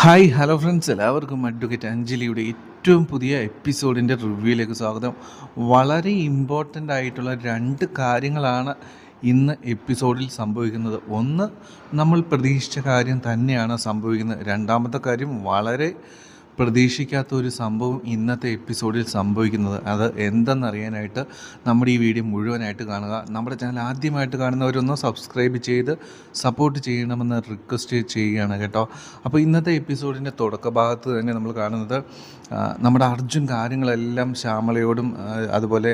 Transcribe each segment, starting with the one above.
Hi hello friends, എല്ലാവർക്കും advocate അഞ്ജലിയുടെ ഏറ്റവും പുതിയ എപ്പിസോഡിൻ്റെ റിവ്യൂയിലേക്ക് സ്വാഗതം. വളരെ ഇമ്പോർട്ടൻ്റ് ആയിട്ടുള്ള രണ്ട് കാര്യങ്ങളാണ് ഇന്ന് എപ്പിസോഡിൽ സംഭവിക്കുന്നത്. ഒന്ന്, നമ്മൾ പ്രതീക്ഷിച്ച കാര്യം തന്നെയാണ് സംഭവിക്കുന്നത്. രണ്ടാമത്തെ കാര്യം, വളരെ പ്രതീക്ഷിക്കാത്ത ഒരു സംഭവം ഇന്നത്തെ എപ്പിസോഡിൽ സംഭവിക്കുന്നത്. അത് എന്തെന്നറിയാനായിട്ട് നമ്മുടെ ഈ വീഡിയോ മുഴുവനായിട്ട് കാണുക. നമ്മുടെ ചാനൽ ആദ്യമായിട്ട് കാണുന്നവരൊന്ന് സബ്സ്ക്രൈബ് ചെയ്ത് സപ്പോർട്ട് ചെയ്യണമെന്ന് റിക്വസ്റ്റ് ചെയ്യുകയാണ് കേട്ടോ. അപ്പോൾ ഇന്നത്തെ എപ്പിസോഡിൻ്റെ തുടക്ക ഭാഗത്ത് തന്നെ നമ്മൾ കാണുന്നത് നമ്മുടെ അർജുൻ കാര്യങ്ങളെല്ലാം ശ്യാമളയോടും അതുപോലെ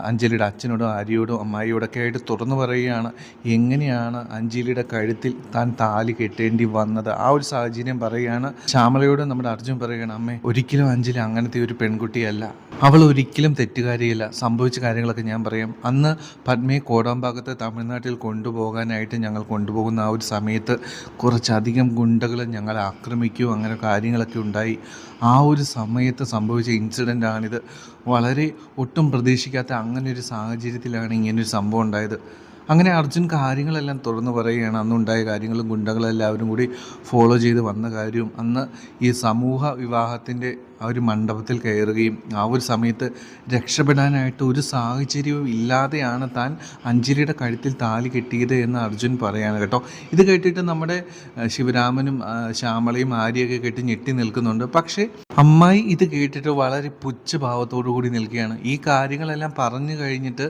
അഞ്ജലിയുടെ അച്ഛനോടും ആര്യയോടും അമ്മായിയോടൊക്കെ ആയിട്ട് തുറന്നു പറയുകയാണ്. എങ്ങനെയാണ് അഞ്ജലിയുടെ കഴുത്തിൽ താൻ താലി കെട്ടേണ്ടി വന്നത്, ആ ഒരു സാഹചര്യം പറയുകയാണ്. ശ്യാമളയോട് നമ്മുടെ അർജുൻ പറയുകയാണ്, അമ്മേ, ഒരിക്കലും അഞ്ജലി അങ്ങനത്തെ ഒരു പെൺകുട്ടിയല്ല, അവൾ ഒരിക്കലും തെറ്റുകാരിയല്ല. സംഭവിച്ച കാര്യങ്ങളൊക്കെ ഞാൻ പറയാം. അന്ന് പത്മയെ കോടമ്പാക്കത്ത് തമിഴ്നാട്ടിൽ കൊണ്ടുപോകാനായിട്ട് ഞങ്ങൾ കൊണ്ടുപോകുന്ന ആ ഒരു സമയത്ത് കുറച്ചധികം ഗുണ്ടകൾ ഞങ്ങളെ ആക്രമിക്കുകയോ അങ്ങനെ കാര്യങ്ങളൊക്കെ ഉണ്ടായി. ആ ഒരു സമയത്ത് സംഭവിച്ച ഇൻസിഡൻ്റാണിത്. വളരെ ഒട്ടും പ്രതീക്ഷിക്കാത്ത അങ്ങനെ ഒരു സാഹചര്യത്തിലാണ് ഇങ്ങനൊരു സംഭവം ഉണ്ടായത്. അങ്ങനെ അർജുൻ കാര്യങ്ങളെല്ലാം തുറന്നു പറയുകയാണ്. അന്നുണ്ടായ കാര്യങ്ങളും ഗുണ്ടകളെല്ലാവരും കൂടി ഫോളോ ചെയ്ത് വന്ന കാര്യവും അന്ന് ഈ സമൂഹ വിവാഹത്തിൻ്റെ ആ ഒരു മണ്ഡപത്തിൽ കയറുകയും ആ ഒരു സമയത്ത് രക്ഷപ്പെടാനായിട്ട് ഒരു സാഹചര്യവും ഇല്ലാതെയാണ് താൻ അഞ്ജലിയുടെ കഴുത്തിൽ താലി കെട്ടിയത് എന്ന് അർജുൻ പറയാണ് കേട്ടോ. ഇത് കേട്ടിട്ട് നമ്മുടെ ശിവരാമനും ശ്യാമളയും ആര്യയൊക്കെ കേട്ട് ഞെട്ടി നിൽക്കുന്നുണ്ട്. പക്ഷേ അമ്മായി ഇത് കേട്ടിട്ട് വളരെ പുച്ഛഭാവത്തോടു കൂടി നിൽക്കുകയാണ്. ഈ കാര്യങ്ങളെല്ലാം പറഞ്ഞു കഴിഞ്ഞിട്ട്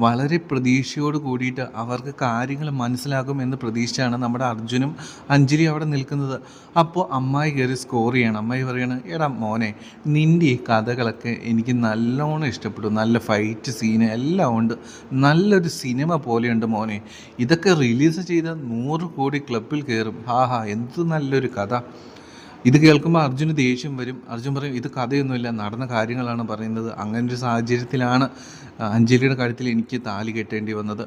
വളരെ പ്രതീക്ഷയോട് കൂടിയിട്ട് അവർക്ക് കാര്യങ്ങൾ മനസ്സിലാകും എന്ന് പ്രതീക്ഷിച്ചാണ് നമ്മുടെ അർജുനും അഞ്ജലി അവിടെ നിൽക്കുന്നത്. അപ്പോൾ അമ്മായി കയറി സ്കോർ ചെയ്യണം. അമ്മായി പറയാണ്, എടാ മോനെ, നിൻ്റെ ഈ കഥകളൊക്കെ എനിക്ക് നല്ലോണം ഇഷ്ടപ്പെട്ടു. നല്ല ഫൈറ്റ് സീന് എല്ലാം ഉണ്ട്, നല്ലൊരു സിനിമ പോലെയുണ്ട് മോനെ. ഇതൊക്കെ റിലീസ് ചെയ്ത 100 കോടി ക്ലബിൽ കയറും. എന്ത് നല്ലൊരു കഥ. ഇത് കേൾക്കുമ്പോൾ അർജുന് ദേഷ്യം വരും. അർജുൻ പറയും, ഇത് കഥയൊന്നുമില്ല, നടന്ന കാര്യങ്ങളാണ് പറയുന്നത്. അങ്ങനൊരു സാഹചര്യത്തിലാണ് അഞ്ജലിയുടെ കാര്യത്തിൽ എനിക്ക് താലി കെട്ടേണ്ടി വന്നത്.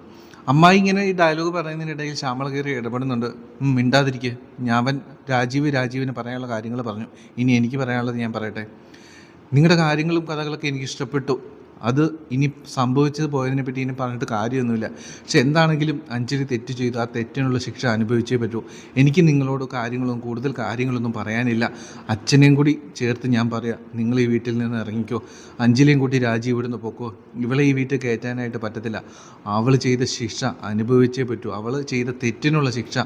അമ്മായി ഇങ്ങനെ ഈ ഡയലോഗ് പറയുന്നതിനിടയിൽ ശ്യാമള കയറി ഇടപെടുന്നുണ്ട്. മിണ്ടാതിരിക്കുക, ഞാൻ രാജീവിന് പറയാനുള്ള കാര്യങ്ങൾ പറഞ്ഞു. ഇനി എനിക്ക് പറയാനുള്ളത് ഞാൻ പറയട്ടെ. നിങ്ങളുടെ കാര്യങ്ങളും കഥകളൊക്കെ എനിക്ക് ഇഷ്ടപ്പെട്ടു. അത് ഇനി സംഭവിച്ചത് പോയതിനെ പറ്റി ഇനി പറഞ്ഞിട്ട് കാര്യമൊന്നുമില്ല. പക്ഷെ എന്താണെങ്കിലും അഞ്ജലി തെറ്റ് ചെയ്തു, ആ തെറ്റിനുള്ള ശിക്ഷ അനുഭവിച്ചേ പറ്റൂ. എനിക്ക് നിങ്ങളോട് കൂടുതൽ കാര്യങ്ങളൊന്നും പറയാനില്ല. അച്ഛനെയും കൂടി ചേർത്ത് ഞാൻ പറയാം, നിങ്ങൾ ഈ വീട്ടിൽ നിന്ന് ഇറങ്ങിക്കോ. അഞ്ജലിയും കൂട്ടി രാജീവ് ഇവിടുന്ന് പൊക്കോ. ഇവളെ ഈ വീട്ടിൽ കയറ്റാനായിട്ട് പറ്റത്തില്ല. അവൾ ചെയ്ത ശിക്ഷ അനുഭവിച്ചേ പറ്റൂ. അവൾ ചെയ്ത തെറ്റിനുള്ള ശിക്ഷ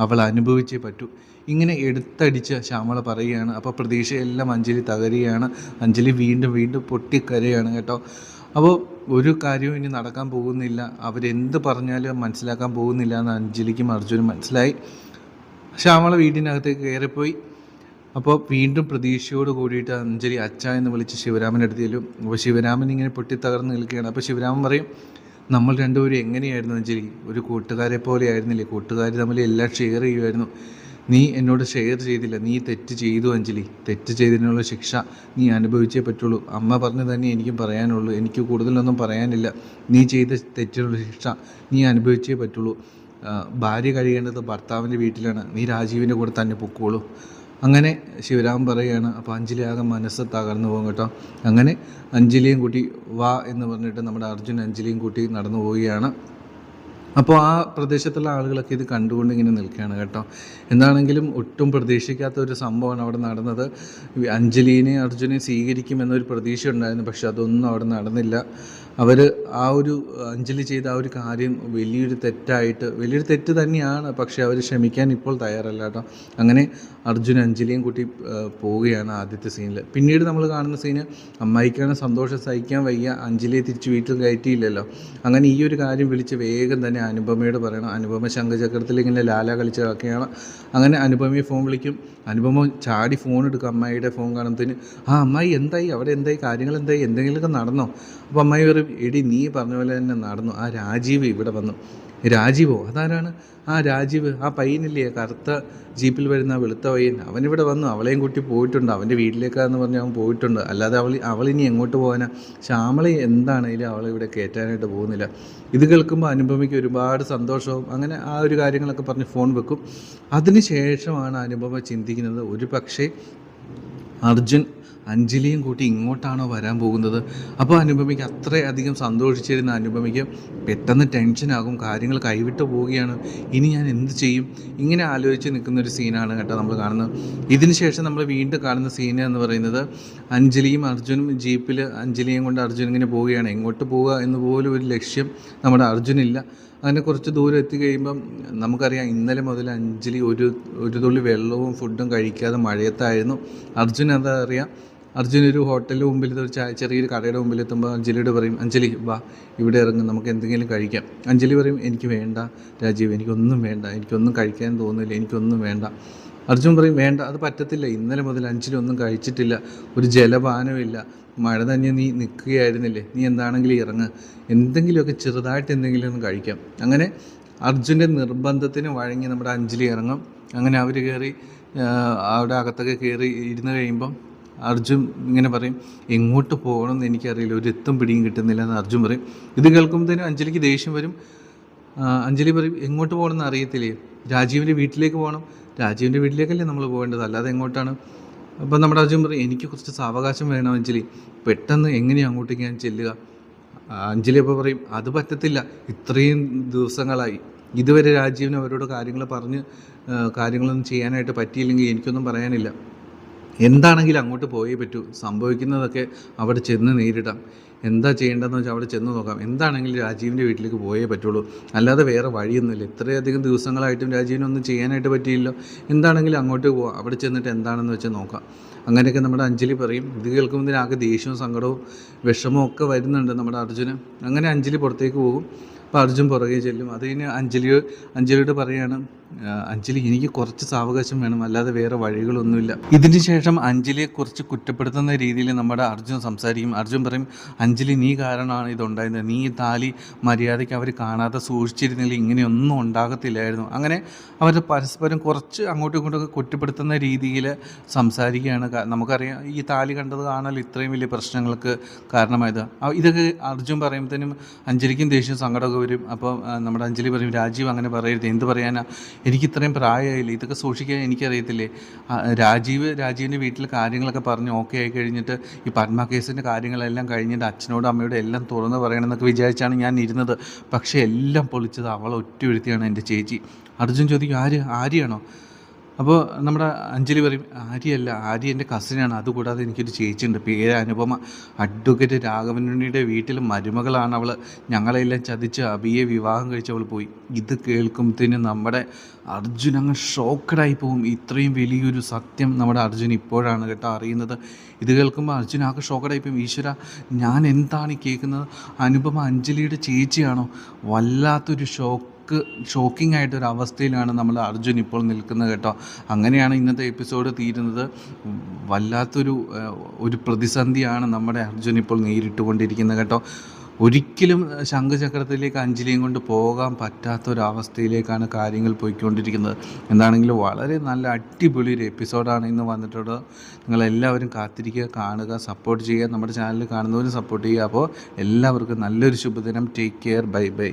അവൾ അനുഭവിച്ചേ പറ്റൂ. ഇങ്ങനെ എടുത്തടിച്ച് ശ്യാമള പറയുകയാണ്. അപ്പോൾ പ്രതീക്ഷയെല്ലാം അഞ്ജലി തകരുകയാണ്. അഞ്ജലി വീണ്ടും പൊട്ടിക്കരയാണ് കേട്ടോ. അപ്പോൾ ഒരു കാര്യവും ഇനി നടക്കാൻ പോകുന്നില്ല, അവരെന്ത് പറഞ്ഞാലും മനസ്സിലാക്കാൻ പോകുന്നില്ല എന്ന് അഞ്ജലിക്കും അർജുനും മനസ്സിലായി. ശ്യാമള വീടിനകത്തേക്ക് കയറിപ്പോയി. അപ്പോൾ വീണ്ടും പ്രതീക്ഷയോട് കൂടിയിട്ട് അഞ്ജലി അച്ഛ എന്ന് വിളിച്ച് ശിവരാമൻ്റെ അടുത്ത് ചെല്ലും. അപ്പോൾ ശിവരാമൻ ഇങ്ങനെ പൊട്ടിത്തകർന്ന് നിൽക്കുകയാണ്. അപ്പോൾ ശിവരാമൻ പറയും, നമ്മൾ രണ്ടുപേരും എങ്ങനെയായിരുന്നു അഞ്ജലി? ഒരു കൂട്ടുകാരെ പോലെ ആയിരുന്നില്ലേ? കൂട്ടുകാർ തമ്മിൽ എല്ലാം ഷെയർ ചെയ്യുമായിരുന്നു. നീ എന്നോട് ഷെയർ ചെയ്തില്ല. നീ തെറ്റ് ചെയ്തു അഞ്ജലി. തെറ്റ് ചെയ്തതിനുള്ള ശിക്ഷ നീ അനുഭവിച്ചേ പറ്റുള്ളൂ. അമ്മ പറഞ്ഞു തന്നെ എനിക്കും പറയാനുള്ളൂ. എനിക്ക് കൂടുതലൊന്നും പറയാനില്ല. നീ ചെയ്ത തെറ്റിനുള്ള ശിക്ഷ നീ അനുഭവിച്ചേ പറ്റുള്ളൂ. ഭാര്യ കഴിയേണ്ടത് ഭർത്താവിൻ്റെ വീട്ടിലാണ്. നീ രാജീവിൻ്റെ കൂടെ തന്നെ പൊക്കോളൂ. അങ്ങനെ ശിവരാമൻ പറയുകയാണ്. അപ്പോൾ അഞ്ജലി ആകെ മനസ്സ് തകർന്നു പോകും കേട്ടോ. അങ്ങനെ അഞ്ജലിയും കൂട്ടി വാ എന്ന് പറഞ്ഞിട്ട് നമ്മുടെ അർജുൻ അഞ്ജലിയും കൂട്ടി നടന്നു പോവുകയാണ്. അപ്പോൾ ആ പ്രദേശത്തുള്ള ആളുകളൊക്കെ ഇത് കണ്ടുകൊണ്ട് ഇങ്ങനെ നിൽക്കുകയാണ് കേട്ടോ. എന്താണെങ്കിലും ഒട്ടും പ്രതീക്ഷിക്കാത്ത ഒരു സംഭവമാണ് അവിടെ നടന്നത്. അഞ്ജലിനെ അർജുനെ സ്വീകരിക്കുമെന്നൊരു പ്രതീക്ഷ ഉണ്ടായിരുന്നു. പക്ഷെ അതൊന്നും അവിടെ നടന്നില്ല. അവർ ആ ഒരു അഞ്ജലി ചെയ്ത ആ ഒരു കാര്യം വലിയൊരു തെറ്റ് തന്നെയാണ്. പക്ഷേ അവർ ക്ഷമിക്കാൻ ഇപ്പോൾ തയ്യാറല്ല കേട്ടോ. അങ്ങനെ അർജുൻ അഞ്ജലിയും കൂട്ടി പോവുകയാണ് ആദ്യത്തെ സീനിൽ. പിന്നീട് നമ്മൾ കാണുന്ന സീന്, അമ്മായിക്കാണ് സന്തോഷം സഹിക്കാൻ വയ്യ, അഞ്ജലിയെ തിരിച്ച് വീട്ടിൽ കയറ്റിയില്ലല്ലോ. അങ്ങനെ ഈ ഒരു കാര്യം വിളിച്ച് വേഗം തന്നെ അനുപമയോട് പറയണം. അനുപമ ശംഖചക്രത്തിൽ ഇങ്ങനെ ലാല കളിച്ചതൊക്കെയാണ്. അങ്ങനെ അനുപമയെ ഫോൺ വിളിക്കും. അനുപമ ചാടി ഫോൺ എടുക്കും. അമ്മായിയുടെ ഫോൺ കാണുന്നതിന്, അമ്മായി എന്തായി, അവിടെ എന്തായി, കാര്യങ്ങൾ എന്തായി, എന്തെങ്കിലുമൊക്കെ നടന്നോ? അപ്പോൾ അമ്മായി പറയും, എടി നീ പറഞ്ഞ പോലെ തന്നെ നടന്നു. ആ രാജീവ് ഇവിടെ വന്നു. രാജീവോ? അതാരാണ്? രാജീവ്, ആ പയ്യനില്ലേ, കറുത്ത ജീപ്പിൽ വരുന്ന വെളുത്ത പയ്യൻ, അവനിവിടെ വന്നു. അവളെയും കൂട്ടി പോയിട്ടുണ്ട്. അവൻ്റെ വീട്ടിലേക്കാന്ന് പറഞ്ഞ് അവൻ പോയിട്ടുണ്ട്. അല്ലാതെ അവളിനി എങ്ങോട്ട് പോകാനാ? ശ്യാമള എന്താണെങ്കിലും അവളെ ഇവിടെ കയറ്റാനായിട്ട് പോകുന്നില്ല. ഇത് കേൾക്കുമ്പോൾ അനുപമയ്ക്ക് ഒരുപാട് സന്തോഷവും. അങ്ങനെ ആ ഒരു കാര്യങ്ങളൊക്കെ പറഞ്ഞ് ഫോൺ വെക്കും. അതിന് ശേഷമാണ് അനുപമ ചിന്തിക്കുന്നത്, ഒരു പക്ഷേ അർജുൻ അഞ്ജലിയും കൂട്ടി ഇങ്ങോട്ടാണോ വരാൻ പോകുന്നത്? അപ്പോൾ അനുപമയ്ക്ക് അത്രയധികം സന്തോഷിച്ചിരുന്ന അനുപമയ്ക്ക് പെട്ടെന്ന് ടെൻഷനാകും, കാര്യങ്ങൾ കൈവിട്ട് പോവുകയാണ്. ഇനി ഞാൻ എന്ത് ചെയ്യും? ഇങ്ങനെ ആലോചിച്ച് നിൽക്കുന്നൊരു സീനാണ് കേട്ടോ നമ്മൾ കാണുന്നത്. ഇതിന് ശേഷം നമ്മൾ വീണ്ടും കാണുന്ന സീൻ എന്ന് പറയുന്നത് അഞ്ജലിയും അർജുനും ജീപ്പിൽ അഞ്ജലിയും കൊണ്ട് അർജുൻ ഇങ്ങനെ പോവുകയാണ്. എങ്ങോട്ട് പോവുക എന്ന് പോലും ഒരു ലക്ഷ്യം നമ്മുടെ അർജുനില്ല. അങ്ങനെ കുറച്ച് ദൂരം എത്തിക്കഴിയുമ്പം നമുക്കറിയാം, ഇന്നലെ മുതൽ അഞ്ജലി ഒരു തുള്ളി വെള്ളവും ഫുഡും കഴിക്കാതെ മഴയത്തായിരുന്നു. അർജുൻ അതറിയാം. അർജുൻ ഒരു ഹോട്ടലിന് മുമ്പിൽ ഒരു ചെറിയൊരു കടയുടെ മുമ്പിൽ എത്തുമ്പോൾ അഞ്ജലിയോട് പറയും, അഞ്ജലി വാ ഇവിടെ ഇറങ്ങും, നമുക്ക് എന്തെങ്കിലും കഴിക്കാം. അഞ്ജലി പറയും, എനിക്ക് വേണ്ട രാജീവ്, എനിക്കൊന്നും വേണ്ട, എനിക്കൊന്നും കഴിക്കാൻ തോന്നുന്നില്ല, എനിക്കൊന്നും വേണ്ട. അർജുൻ പറയും, വേണ്ട, അത് പറ്റത്തില്ല, ഇന്നലെ മുതൽ അഞ്ജലി ഒന്നും കഴിച്ചിട്ടില്ല, ഒരു ജലപാനമില്ല, മഴ തന്നെ നീ നിൽക്കുകയായിരുന്നില്ലേ, നീ എന്താണെങ്കിലും ഇറങ്ങ്, എന്തെങ്കിലുമൊക്കെ ചെറുതായിട്ട് എന്തെങ്കിലും ഒന്ന് കഴിക്കാം. അങ്ങനെ അർജുൻ്റെ നിർബന്ധത്തിന് വഴങ്ങി നമ്മുടെ അഞ്ജലി ഇറങ്ങും. അങ്ങനെ അവർ കയറി അവിടെ അകത്തൊക്കെ കയറി ഇരുന്ന് കഴിയുമ്പം അർജുൻ ഇങ്ങനെ പറയും, എങ്ങോട്ട് പോകണമെന്ന് എനിക്കറിയില്ല, ഒരു എത്തും പിടിയും കിട്ടുന്നില്ല എന്ന് അർജുൻ പറയും. ഇത് കേൾക്കുമ്പോഴത്തേനും അഞ്ജലിക്ക് ദേഷ്യം വരും. അഞ്ജലി പറയും, എങ്ങോട്ട് പോകണമെന്ന് അറിയത്തില്ലേ, രാജീവിൻ്റെ വീട്ടിലേക്ക് പോകണം, രാജീവിൻ്റെ വീട്ടിലേക്കല്ലേ നമ്മൾ പോകേണ്ടത്, അല്ലാതെ എങ്ങോട്ടാണ്? അപ്പം നമ്മുടെ അർജുൻ പറയും, എനിക്ക് കുറച്ച് സാവകാശം വേണം അഞ്ജലി, പെട്ടെന്ന് എങ്ങനെയാണ് അങ്ങോട്ടേക്ക് ഞാൻ ചെല്ലുക? അഞ്ജലി അപ്പോൾ പറയും, അത് പറ്റത്തില്ല, ഇത്രയും ദിവസങ്ങളായി ഇതുവരെ രാജീവിന് അവരോട് കാര്യങ്ങളൊന്നും ചെയ്യാനായിട്ട് പറ്റിയില്ലെങ്കിൽ എനിക്കൊന്നും പറയാനില്ല, എന്താണെങ്കിലും അങ്ങോട്ട് പോയേ പറ്റൂ, സംഭവിക്കുന്നതൊക്കെ അവിടെ ചെന്ന് നേരിടാം, എന്താ ചെയ്യേണ്ടതെന്ന് വെച്ചാൽ അവിടെ ചെന്ന് നോക്കാം, എന്താണെങ്കിലും രാജീവിൻ്റെ വീട്ടിലേക്ക് പോയേ പറ്റുള്ളൂ, അല്ലാതെ വേറെ വഴിയൊന്നുമില്ല, ഇത്രയധികം ദിവസങ്ങളായിട്ടും രാജീവിനൊന്നും ചെയ്യാനായിട്ട് പറ്റിയില്ലോ, എന്താണെങ്കിലും അങ്ങോട്ട് പോവാം, അവിടെ ചെന്നിട്ട് എന്താണെന്ന് വെച്ചാൽ നോക്കാം. അങ്ങനെയൊക്കെ നമ്മുടെ അഞ്ജലി പറയും. ഇത് കേൾക്കുമ്പോൾ ദേഷ്യവും സങ്കടവും വിഷമവും ഒക്കെ വരുന്നുണ്ട് നമ്മുടെ അർജുന്. അങ്ങനെ അഞ്ജലി പുറത്തേക്ക് പോകും. അപ്പോൾ അർജുൻ പുറകെ ചെല്ലും. അത് കഴിഞ്ഞ് അഞ്ജലിയോട് പറയുകയാണ്, അഞ്ജലി എനിക്ക് കുറച്ച് സാവകാശം വേണം, അല്ലാതെ വേറെ വഴികളൊന്നുമില്ല. ഇതിന് ശേഷം അഞ്ജലിയെ കുറിച്ച് കുറ്റപ്പെടുത്തുന്ന രീതിയിൽ നമ്മുടെ അർജുൻ സംസാരിക്കും. അർജുൻ പറയും, അഞ്ജലി നീ കാരണമാണ് ഇതുണ്ടായിരുന്നത്, നീ ഈ താലി മര്യാദയ്ക്ക് അവർ കാണാതെ സൂക്ഷിച്ചിരുന്നെങ്കിൽ ഇങ്ങനെയൊന്നും ഉണ്ടാകത്തില്ലായിരുന്നു. അങ്ങനെ അവർ പരസ്പരം കുറച്ച് അങ്ങോട്ടും ഇങ്ങോട്ടും കുറ്റപ്പെടുത്തുന്ന രീതിയിൽ സംസാരിക്കുകയാണ്. നമുക്കറിയാം, ഈ താലി കണ്ടത് കാണാൻ ഇത്രയും വലിയ പ്രശ്നങ്ങൾക്ക് കാരണമായത്. ഇതൊക്കെ അർജുൻ പറയുമ്പോഴത്തേനും അഞ്ജലിക്കും ദേഷ്യം സങ്കടമൊക്കെ വരും. അപ്പോൾ നമ്മുടെ അഞ്ജലി പറയും, രാജീവ് അങ്ങനെ പറയരുത്, എന്ത് പറയാനാ, എനിക്ക് ഇത്രയും പ്രായമായില്ലേ, ഇതൊക്കെ സൂക്ഷിക്കാൻ എനിക്കറിയത്തില്ലേ. രാജീവിൻ്റെ വീട്ടിൽ കാര്യങ്ങളൊക്കെ പറഞ്ഞ് ഓക്കെ ആയി കഴിഞ്ഞിട്ട് ഈ പത്മ കേസിൻ്റെ കാര്യങ്ങളെല്ലാം കഴിഞ്ഞിട്ട് അച്ഛനോടും അമ്മയോടും എല്ലാം തുറന്ന് പറയണമെന്നൊക്കെ വിചാരിച്ചാണ് ഞാൻ ഇരുന്നത്. പക്ഷേ എല്ലാം പൊളിച്ചത് അവൾ ഒറ്റ ഒരുത്തിയാണ്, എൻ്റെ ചേച്ചി. അർജുൻ ചോദിക്കും, ആര്യാണോ? അപ്പോൾ നമ്മുടെ അഞ്ജലി പറയും, ആര്യയല്ല, ആര്യ എൻ്റെ കസിനാണ്, അതുകൂടാതെ എനിക്കൊരു ചേച്ചിയുണ്ട്, പേര് അനുപമ, അഡ്വക്കേറ്റ് രാഘവനുണ്ണിയുടെ വീട്ടിൽ മരുമകളാണ് അവൾ, ഞങ്ങളെല്ലാം ചതിച്ച് അബിയെ വിവാഹം കഴിച്ചവൾ പോയി. ഇത് കേൾക്കുമ്പോഴത്തേനും നമ്മുടെ അർജുൻ അങ്ങ് ഷോക്കഡായി പോകും. ഇത്രയും വലിയൊരു സത്യം നമ്മുടെ അർജുൻ ഇപ്പോഴാണ് കേട്ടോ അറിയുന്നത്. ഇത് കേൾക്കുമ്പോൾ അർജുൻ ആകെ ഷോക്കഡായി പോകും. ഈശ്വര, ഞാൻ എന്താണ് ഈ കേൾക്കുന്നത്? അനുപമ അഞ്ജലിയുടെ ചേച്ചിയാണോ? വല്ലാത്തൊരു ഷോക്കിംഗ് ആയിട്ടൊരു അവസ്ഥയിലാണ് നമ്മൾ അർജുൻ ഇപ്പോൾ നിൽക്കുന്നത് കേട്ടോ. അങ്ങനെയാണ് ഇന്നത്തെ എപ്പിസോഡ് തീരുന്നത്. വല്ലാത്തൊരു പ്രതിസന്ധിയാണ് നമ്മുടെ അർജുൻ ഇപ്പോൾ നേരിട്ടുകൊണ്ടിരിക്കുന്നത് കേട്ടോ. ഒരിക്കലും ശംഖുചക്രത്തിലേക്ക് അഞ്ജലിയും കൊണ്ട് പോകാൻ പറ്റാത്തൊരവസ്ഥയിലേക്കാണ് കാര്യങ്ങൾ പോയിക്കൊണ്ടിരിക്കുന്നത്. എന്താണെങ്കിലും വളരെ നല്ല അടിപൊളി ഒരു എപ്പിസോഡാണ് ഇന്ന് വന്നിട്ടുള്ളത്. നിങ്ങളെല്ലാവരും കാത്തിരിക്കുക, കാണുക, സപ്പോർട്ട് ചെയ്യുക, നമ്മുടെ ചാനൽ കാണുന്നവരും സപ്പോർട്ട് ചെയ്യുക. അപ്പോൾ എല്ലാവർക്കും നല്ലൊരു ശുഭദിനം. Take care. Bye bye.